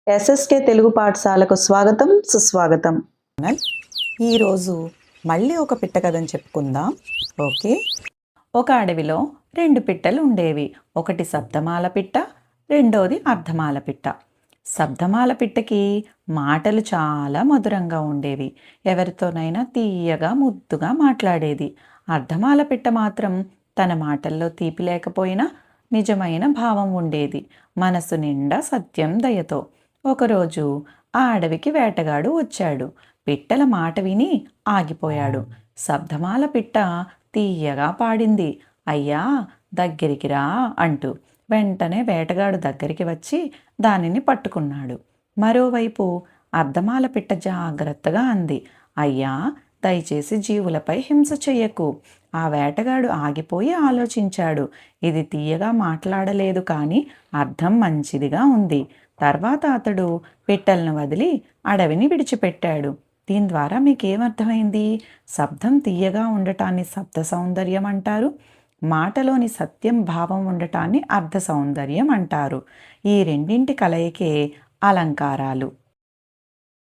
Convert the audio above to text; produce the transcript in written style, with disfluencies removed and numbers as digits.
SSK Telugu పాఠశాలకు స్వాగతం సుస్వాగతం. ఈరోజు మళ్ళీ ఒక పిట్ట కథను చెప్పుకుందాం. ఓకే. ఒక అడవిలో 2 పిట్టలు ఉండేవి. ఒకటి శబ్దమాల పిట్ట, రెండోది అర్ధమాల పిట్ట. శబ్దమాల పిట్టకి మాటలు చాలా మధురంగా ఉండేవి. ఎవరితోనైనా తీయగా ముద్దుగా మాట్లాడేది. అర్ధమాల పిట్ట మాత్రం తన మాటల్లో తీపి లేకపోయినా నిజమైన భావం ఉండేది. మనసు నిండా సత్యం దయతో. ఒకరోజు ఆ అడవికి వేటగాడు వచ్చాడు. పిట్టల మాట విని ఆగిపోయాడు. శబ్దమాల పిట్ట తీయగా పాడింది, అయ్యా దగ్గరికి రా అంటూ. వెంటనే వేటగాడు దగ్గరికి వచ్చి దానిని పట్టుకున్నాడు. మరోవైపు అర్ధమాల పిట్ట జాగ్రత్తగా అంది, అయ్యా దయచేసి జీవులపై హింస చెయ్యకు. ఆ వేటగాడు ఆగిపోయి ఆలోచించాడు. ఇది తీయగా మాట్లాడలేదు, కానీ అర్థం మంచిదిగా ఉంది. తర్వాత అతడు పిట్టలను వదిలి అడవిని విడిచిపెట్టాడు. దీని ద్వారా మీకేమర్థమైంది? శబ్దం తీయగా ఉండటాన్ని శబ్ద సౌందర్యం అంటారు. మాటలోని సత్యం భావం ఉండటాన్ని అర్థ సౌందర్యం అంటారు. ఈ రెండింటి కలయికే అలంకారాలు.